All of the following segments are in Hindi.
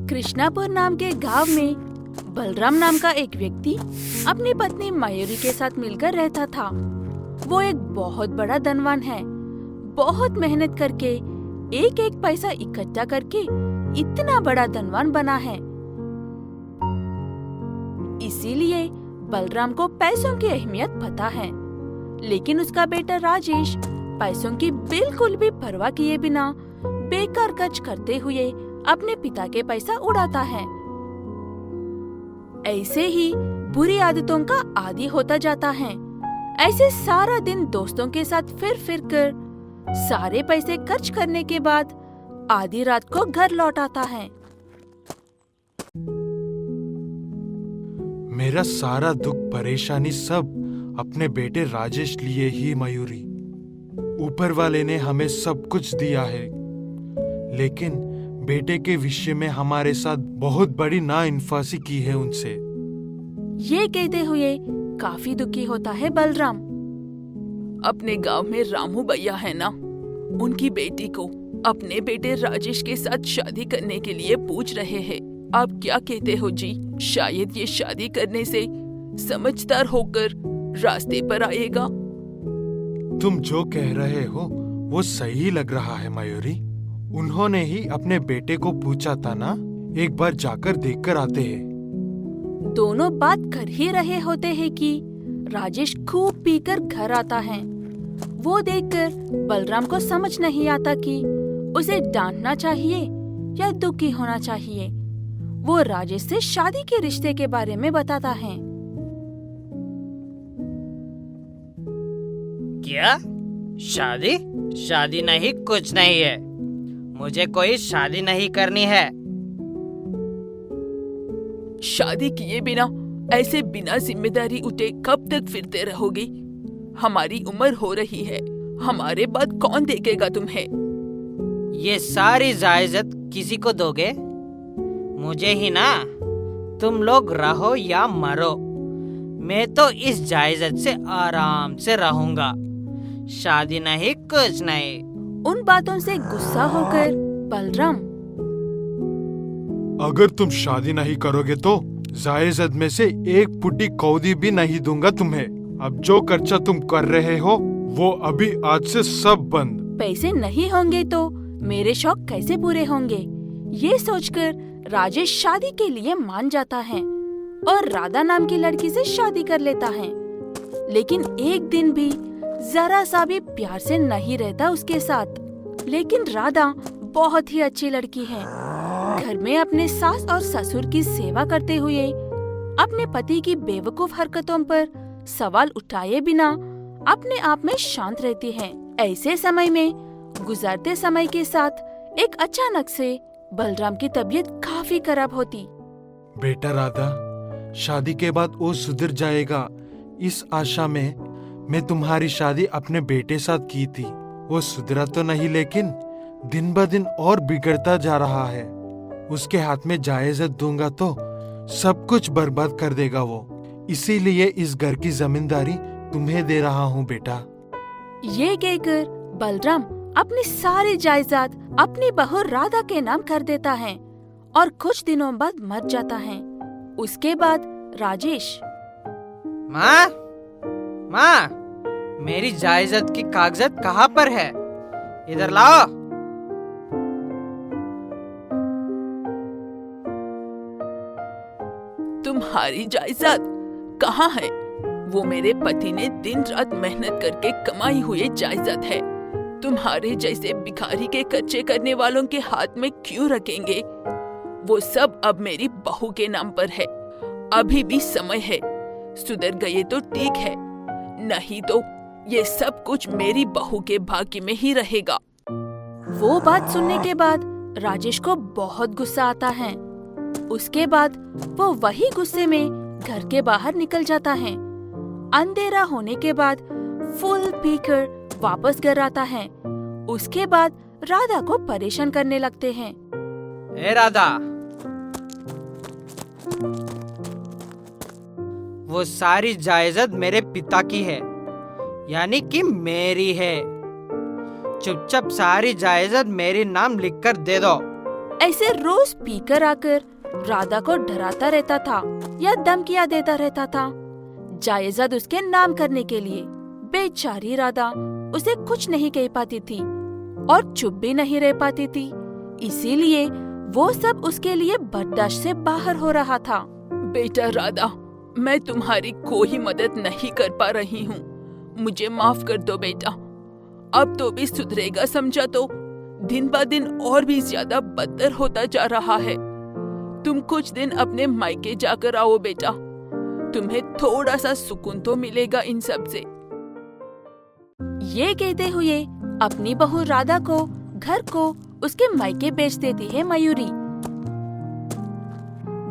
कृष्णापुर नाम के गांव में बलराम नाम का एक व्यक्ति अपनी पत्नी मयूरी के साथ मिलकर रहता था। वो एक बहुत बड़ा धनवान है। बहुत मेहनत करके एक एक पैसा इकट्ठा करके इतना बड़ा धनवान बना है। इसीलिए बलराम को पैसों की अहमियत पता है। लेकिन उसका बेटा राजेश पैसों की बिल्कुल भी परवाह किए बिना बेकार खर्च करते हुए अपने पिता के पैसा उड़ाता है। ऐसे ही बुरी आदतों का आदी होता जाता है। ऐसे सारा दिन दोस्तों के साथ फिर कर सारे पैसे खर्च करने के बाद आधी रात को घर लौट आता है। मेरा सारा दुख परेशानी सब अपने बेटे राजेश लिए ही मयूरी। ऊपर वाले ने हमें सब कुछ दिया है, लेकिन बेटे के विषय में हमारे साथ बहुत बड़ी नाइंसाफी की है उनसे। ये कहते हुए काफी दुखी होता है बलराम। अपने गांव में रामू भैया है ना, उनकी बेटी को अपने बेटे राजेश के साथ शादी करने के लिए पूछ रहे हैं। आप क्या कहते हो जी? शायद ये शादी करने से समझदार होकर रास्ते पर आएगा। तुम जो कह रहे हो वो सही लग रहा है मयूरी। उन्होंने ही अपने बेटे को पूछा था ना, एक बार जाकर देखकर आते हैं। दोनों बात कर ही रहे होते हैं कि राजेश खूब पीकर घर आता है। वो देखकर बलराम को समझ नहीं आता कि उसे डांटना चाहिए या दुखी होना चाहिए। वो राजेश से शादी के रिश्ते के बारे में बताता है। क्या? शादी? शादी नहीं, कुछ नहीं है। मुझे कोई शादी नहीं करनी है। शादी किए बिना ऐसे बिना जिम्मेदारी उठे कब तक फिरते रहोगी? हमारी उम्र हो रही है, हमारे बाद कौन देखेगा तुम्हें? ये सारी जायदाद किसी को दोगे? मुझे ही ना। तुम लोग रहो या मरो, मैं तो इस जायदाद से आराम से रहूंगा। शादी नहीं, कुछ नहीं। उन बातों से गुस्सा होकर बलराम, अगर तुम शादी नहीं करोगे तो जायदाद में से एक पुट्टी कौदी भी नहीं दूंगा तुम्हें। अब जो खर्चा तुम कर रहे हो वो अभी आज से सब बंद। पैसे नहीं होंगे तो मेरे शौक कैसे पूरे होंगे? ये सोचकर राजेश शादी के लिए मान जाता है और राधा नाम की लड़की से शादी कर लेता है। लेकिन एक दिन भी जरा सा भी प्यार से नहीं रहता उसके साथ। लेकिन राधा बहुत ही अच्छी लड़की है। घर में अपने सास और ससुर की सेवा करते हुए अपने पति की बेवकूफ हरकतों पर सवाल उठाए बिना अपने आप में शांत रहती है। ऐसे समय में गुजरते समय के साथ एक अचानक से बलराम की तबीयत काफी खराब होती। बेटा राधा, शादी के बाद वो सुधर जाएगा, इस आशा में मैं तुम्हारी शादी अपने बेटे साथ की थी। वो सुधरा तो नहीं, लेकिन दिन ब दिन और बिगड़ता जा रहा है। उसके हाथ में जायदाद दूंगा तो सब कुछ बर्बाद कर देगा वो। इसीलिए इस घर की जमींदारी तुम्हें दे रहा हूँ बेटा। ये कहकर बलराम अपनी सारी जायदाद अपनी बहू राधा के नाम कर देता है और कुछ दिनों बाद मर जाता है। उसके बाद राजेश, माँ, माँ, मेरी जायदाद की कागजात कहाँ पर है? इधर लाओ। तुम्हारी जायदाद कहाँ है? वो मेरे पति ने दिन रात मेहनत करके कमाई हुई जायदाद है। तुम्हारे जैसे भिखारी के खर्चे करने वालों के हाथ में क्यों रखेंगे? वो सब अब मेरी बहू के नाम पर है। अभी भी समय है, सुधर गए तो ठीक है, नहीं तो ये सब कुछ मेरी बहू के भाग्य में ही रहेगा। वो बात सुनने के बाद राजेश को बहुत गुस्सा आता है। उसके बाद वो वही गुस्से में घर के बाहर निकल जाता है। अंधेरा होने के बाद फुल पीकर वापस घर आता है। उसके बाद राधा को परेशान करने लगते हैं। ए राधा, वो सारी जायदाद मेरे पिता की है, यानी कि मेरी है। चुपचाप सारी जायदाद मेरे नाम लिखकर दे दो, ऐसे रोज पीकर आकर राधा को डराता रहता था या धमकियां देता रहता था, जायदाद उसके नाम करने के लिए। बेचारी राधा उसे कुछ नहीं कह पाती थी और चुप भी नहीं रह पाती थी, इसीलिए वो सब उसके लिए बर्दाश्त से बाहर हो रहा था। बेटा राधा, मैं तुम्हारी कोई मदद नहीं कर पा रही हूँ, मुझे माफ कर दो बेटा। अब तो भी सुधरेगा समझा तो दिन ब दिन और भी ज्यादा बदतर होता जा रहा है। तुम कुछ दिन अपने मायके जाकर आओ बेटा, तुम्हें थोड़ा सा सुकून तो मिलेगा इन सब से। ये कहते हुए अपनी बहू राधा को घर को उसके मायके बेच देती है मयूरी।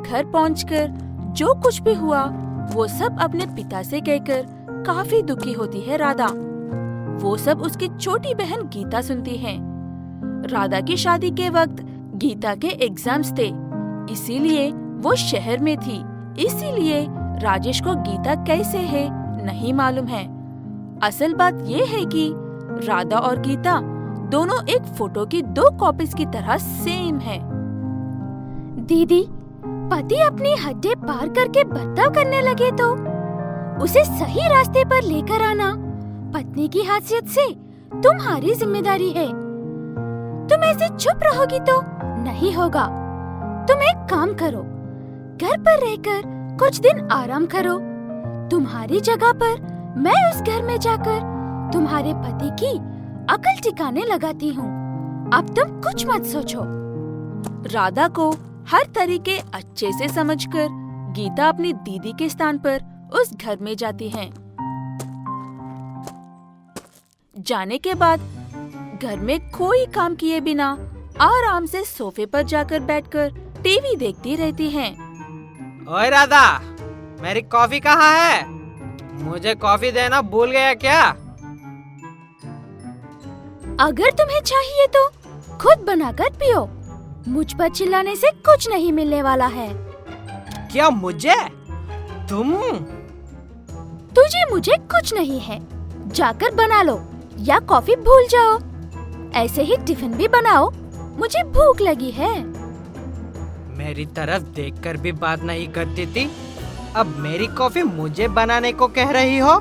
घर पहुंचकर जो कुछ भी हुआ वो सब अपने पिता से कहकर काफी दुखी होती है राधा। वो सब उसकी छोटी बहन गीता सुनती है। राधा की शादी के वक्त गीता के एग्जाम्स थे, इसीलिए वो शहर में थी, इसीलिए राजेश को गीता कैसे है नहीं मालूम है। असल बात ये है कि राधा और गीता दोनों एक फोटो की 2 कॉपीज की तरह सेम है। दीदी, पति अपनी हदें पार करके बर्ताव करने लगे तो उसे सही रास्ते पर लेकर आना पत्नी की हैसियत से तुम्हारी जिम्मेदारी है। तुम ऐसे चुप रहोगी तो नहीं होगा। तुम एक काम करो, घर पर रहकर कुछ दिन आराम करो। तुम्हारी जगह पर मैं उस घर में जाकर तुम्हारे पति की अकल ठिकाने लगाती हूँ। अब तुम कुछ मत सोचो। राधा को हर तरीके अच्छे से समझकर गीता अपनी दीदी के स्थान पर उस घर में जाती हैं। जाने के बाद घर में कोई काम किए बिना आराम से सोफे पर जाकर बैठकर टीवी देखती रहती हैं। ओए राधा, मेरी कॉफी कहाँ है? मुझे कॉफी देना भूल गया क्या? अगर तुम्हें चाहिए तो खुद बनाकर पियो। मुझ पर चिल्लाने से कुछ नहीं मिलने वाला है। क्या मुझे? तुझे मुझे कुछ नहीं है। जाकर बना लो या कॉफी भूल जाओ। ऐसे ही टिफिन भी बनाओ, मुझे भूख लगी है। मेरी तरफ देखकर भी बात नहीं करती थी, अब मेरी कॉफी मुझे बनाने को कह रही हो?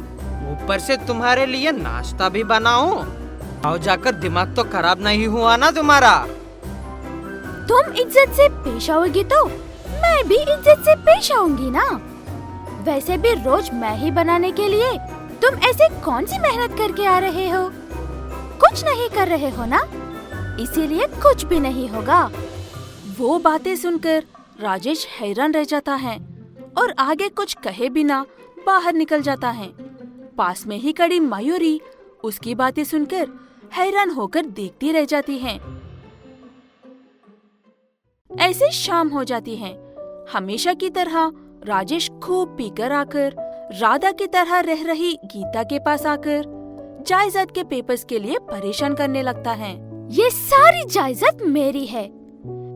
ऊपर से तुम्हारे लिए नाश्ता भी बनाऊं? आओ जाकर, दिमाग तो खराब नहीं हुआ ना तुम्हारा? तुम इज्जत से पेश आओगी तो मैं भी इज्जत से पेश आऊंगी ना। वैसे भी रोज मैं ही बनाने के लिए तुम ऐसे कौन सी मेहनत करके आ रहे हो? कुछ नहीं कर रहे हो ना, इसीलिए कुछ भी नहीं होगा। वो बातें सुनकर राजेश हैरान रह जाता है और आगे कुछ कहे बिना बाहर निकल जाता है। पास में ही खड़ी मयूरी उसकी बातें सुनकर हैरान होकर देखती रह जाती है। ऐसे शाम हो जाती है। हमेशा की तरह राजेश खूब पीकर आकर राधा की तरह रह रही गीता के पास आकर जायदाद के पेपर्स के लिए परेशान करने लगता है। ये सारी जायदाद मेरी है।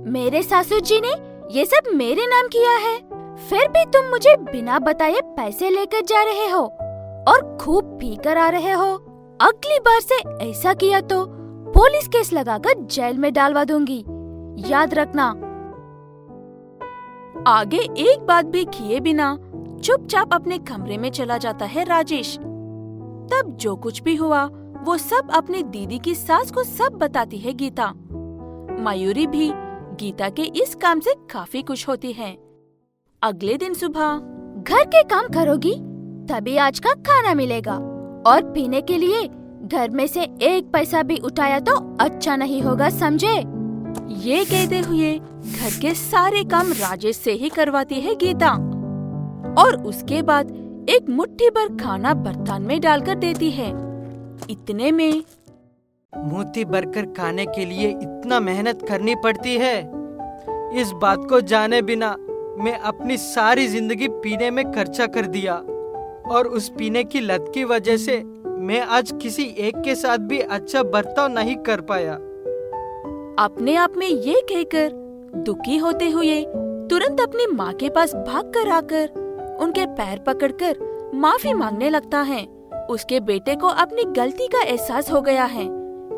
मेरे सासू जी ने ये सब मेरे नाम किया है, फिर भी तुम मुझे बिना बताए पैसे लेकर जा रहे हो और खूब पी कर आ रहे हो। अगली बार से ऐसा किया तो पुलिस केस लगाकर जेल में डालवा दूंगी, याद रखना। आगे एक बात भी किए बिना चुपचाप अपने कमरे में चला जाता है राजेश। तब जो कुछ भी हुआ वो सब अपनी दीदी की सास को सब बताती है गीता। मयूरी भी गीता के इस काम से काफी खुश होती है। अगले दिन सुबह घर के काम करोगी तभी आज का खाना मिलेगा, और पीने के लिए घर में से 1 पैसा भी उठाया तो अच्छा नहीं होगा, समझे? ये कहते हुए घर के सारे काम राजेश से ही करवाती है गीता और उसके बाद एक मुट्ठी भर खाना बर्तन में डालकर देती है। इतने में मुट्ठी भरकर खाने के लिए इतना मेहनत करनी पड़ती है, इस बात को जाने बिना मैं अपनी सारी जिंदगी पीने में खर्चा कर दिया, और उस पीने की लत की वजह से मैं आज किसी एक के साथ भी अच्छा बर्ताव नहीं कर पाया। अपने आप में ये कहकर दुखी होते हुए तुरंत अपनी माँ के पास भागकर आकर उनके पैर पकड़कर माफी मांगने लगता है। उसके बेटे को अपनी गलती का एहसास हो गया है।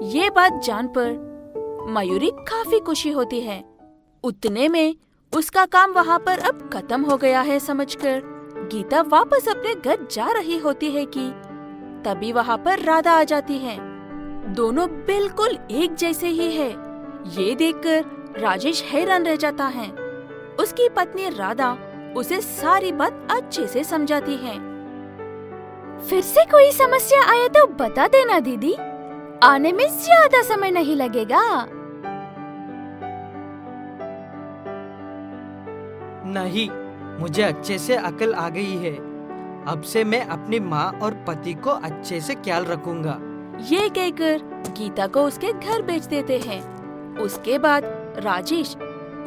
ये बात जान पर मयूरी काफी खुशी होती है उतने में उसका काम वहाँ पर अब खत्म हो गया है समझकर गीता वापस अपने घर जा रही होती है कि तभी वहाँ पर राधा आ जाती है। दोनों बिल्कुल एक जैसे ही है। ये देखकर राजेश हैरान रह जाता है। उसकी पत्नी राधा उसे सारी बात अच्छे से समझाती है। फिर से कोई समस्या आए तो बता देना दीदी, आने में ज्यादा समय नहीं लगेगा। नहीं, मुझे अच्छे से अकल आ गई है। अब से मैं अपनी माँ और पति को अच्छे से ख्याल रखूंगा। ये कहकर गीता को उसके घर भेज देते हैं। उसके बाद राजेश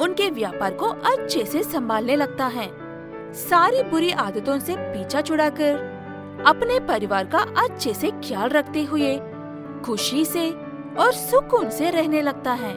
उनके व्यापार को अच्छे से संभालने लगता है। सारी बुरी आदतों से पीछा छुड़ाकर अपने परिवार का अच्छे से ख्याल रखते हुए खुशी से और सुकून से रहने लगता है।